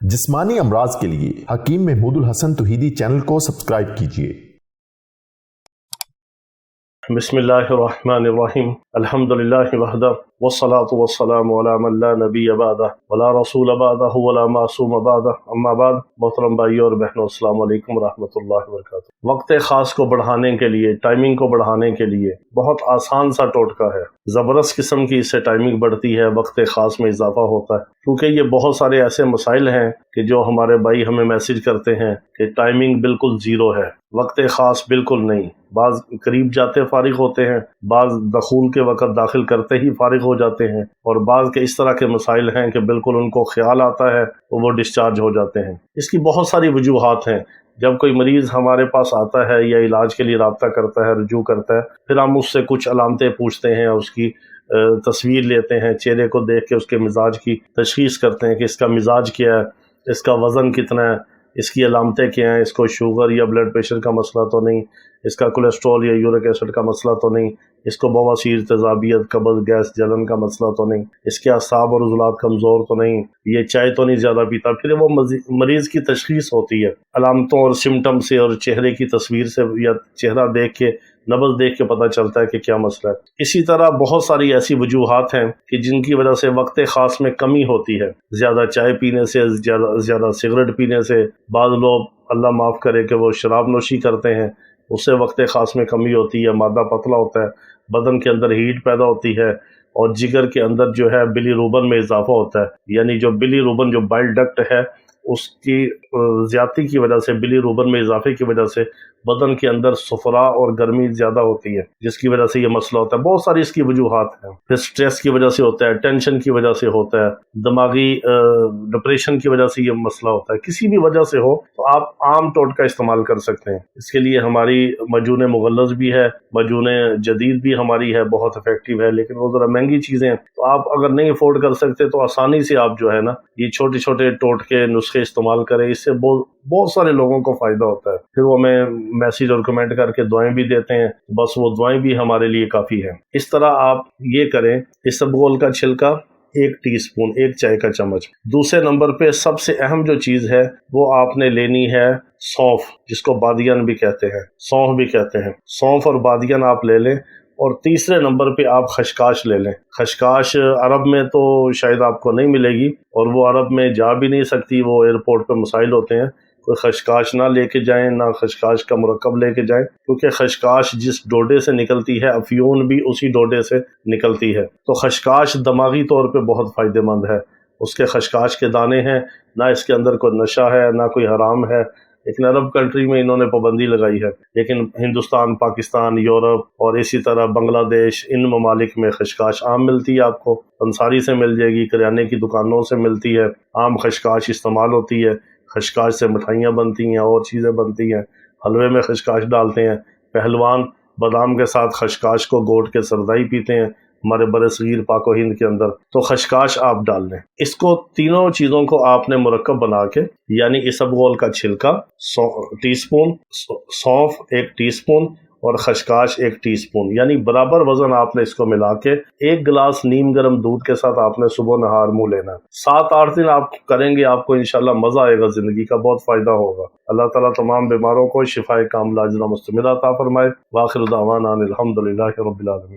जिस्मानी अमराज के लिए हकीम महमूदुल हसन तौहीदी चैनल को सब्सक्राइब कीजिए। बिस्मिल्लाहिर्रहमानिर्रहीम अल्हम्दुलिल्लाहि वहदा वस्सलातु वस्सलामु अला मन ला नबिय्य बअदा वला रसूल बअदहु वला मासूम बअदा अम्मा बाद। मोहतरम भाइयों और बहनों, अस्सलाम वालेकुम रहमतुल्लाहि व बरकातुहू। वक्त ख़ास को बढ़ाने के लिए, टाइमिंग को बढ़ाने के लिए बहुत आसान सा टोटका है। ज़बरदस्त किस्म की इससे टाइमिंग बढ़ती है, वक्त ख़ास में इजाफा होता है। क्योंकि ये बहुत सारे ऐसे मसाइल हैं कि जो हमारे भाई हमें मैसेज करते हैं कि टाइमिंग बिल्कुल ज़ीरो है, वक्त ख़ास बिल्कुल नहीं। बाज़ करीब जाते फारिग होते हैं, बाज़ दखूल के वक़्त दाखिल करते ही फारिग हो जाते हैं, और बाज़ के इस तरह के मसाइल हैं कि बिल्कुल उनको ख्याल आता है तो वो डिस्चार्ज हो जाते हैं। इसकी बहुत सारी वजूहात हैं। जब कोई मरीज़ हमारे पास आता है या इलाज के लिए रब्ता करता है, रुजू करता है, फिर हम उससे कुछ अलामतें पूछते हैं, उसकी तस्वीर लेते हैं, चेहरे को देख के उसके मिजाज की तशख़ीस करते हैं कि इसका मिजाज क्या है, इसका वज़न कितना है, इसकी अलामतें क्या हैं, इसको शुगर या ब्लड प्रेशर का मसला तो नहीं, इसका कोलेस्ट्रॉल या यूरिक एसिड का मसला तो नहीं, इसको बवासीर, तेज़ाबियत, कब्ज़, गैस, जलन का मसला तो नहीं, इसके असाब और उज़लात कमज़ोर तो नहीं, ये चाय तो नहीं ज़्यादा पीता। फिर वो मरीज़ की तशख़ीस होती है अलामतों और सिम्टम से, और चेहरे की तस्वीर से या चेहरा देख के, नब्ज़ देख के पता चलता है कि क्या मसला है। इसी तरह बहुत सारी ऐसी वजूहात हैं कि जिनकी वजह से वक्त ख़ास में कमी होती है। ज़्यादा चाय पीने से, ज़्यादा सिगरेट पीने से, बाद लोग अल्लाह माफ़ करे कि वो शराब नोशी करते हैं, उससे वक्त ख़ास में कमी होती है। मादा पतला होता है, बदन के अंदर हीट पैदा होती है, और जिगर के अंदर जो है बिलीरुबिन में इजाफा होता है। यानी जो बिलीरुबिन, जो बाइल डक्ट है, उसकी ज़्यादती की वजह से, बिलीरुबिन में इजाफे की वजह से बदन के अंदर सफरा और गर्मी ज़्यादा होती है, जिसकी वजह से ये मसला होता है। बहुत सारी इसकी वजूहात हैं। फिर स्ट्रेस की वजह से होता है, टेंशन की वजह से होता है, दिमागी डिप्रेशन की वजह से ये मसला होता है। किसी भी वजह से हो तो आप आम टोटका इस्तेमाल कर सकते हैं। इसके लिए हमारी मजून मुगल्लज़ भी है, मजून जदीद भी हमारी है, बहुत इफेक्टिव है, लेकिन वो ज़रा महंगी चीज़ें हैं। तो आप अगर नहीं अफोर्ड कर सकते तो आसानी से आप जो है ना, ये छोटे छोटे टोटके नुस्खे इस्तेमाल करें। इससे बहुत सारे लोगों को फ़ायदा होता है। फिर वो हमें मैसेज और कमेंट करके दुआएं भी देते हैं, बस वो दुआएं भी हमारे लिए काफ़ी है। इस तरह आप ये करें, इसबगोल का छिलका 1 टीस्पून, 1 चाय का चम्मच। दूसरे नंबर पे सबसे अहम जो चीज़ है वो आपने लेनी है सौंफ, जिसको बादियान भी कहते हैं, सौंफ भी कहते हैं। सौंफ और बादियान आप ले लें। और तीसरे नंबर पे आप खशकाश ले लें। खशकाश अरब में तो शायद आपको नहीं मिलेगी, और वो अरब में जा भी नहीं सकती, वो एयरपोर्ट पे मसाइल होते हैं। कोई खशकाश ना लेके जाएं, ना खशकाश का मुरक्कब लेके जाएं, क्योंकि खशकाश जिस डोडे से निकलती है, अफ्यून भी उसी डोडे से निकलती है। तो खशकाश दिमागी तौर पे बहुत फ़ायदेमंद है। उसके खशकाश के दाने हैं, ना इसके अंदर कोई नशा है, ना कोई हराम है। लेकिन अरब कंट्री में इन्होंने पाबंदी लगाई है, लेकिन हिंदुस्तान, पाकिस्तान, यूरोप और इसी तरह बांग्लादेश, इन ममालिक में खशकाश आम मिलती है। आपको अंसारी से मिल जाएगी, किराने की दुकानों से मिलती है। आम खशकाश इस्तेमाल होती है। खशकाश से मिठाइयाँ बनती हैं और चीज़ें बनती हैं। हलवे में खशकाश डालते हैं। पहलवान बादाम के साथ खशकाश को घोट के सरदाई पीते हैं हमारे बरसगीर पाक व हिंद के अंदर। तो खशकाश आप डाल लें। इसको तीनों चीज़ों को आपने मुरक्कब बना के, यानी इसबगोल का छिलका टीस्पून, सौंफ 1 टीस्पून और खशकाश 1 टीस्पून, यानी बराबर वजन आपने इसको मिला के 1 गिलास नीम गर्म दूध के साथ आपने सुबह नहार मुँह लेना। 7-8 दिन आप करेंगे, आपको इंशाल्लाह मज़ा आएगा, ज़िंदगी का बहुत फ़ायदा होगा। अल्लाह ताला तमाम बीमारों को शिफाए कामिला अजला मुस्तमिरा अता फरमाए। वाखिर दावाना अनिल हम्दुलिल्लाहि रब्बिल आलमीन।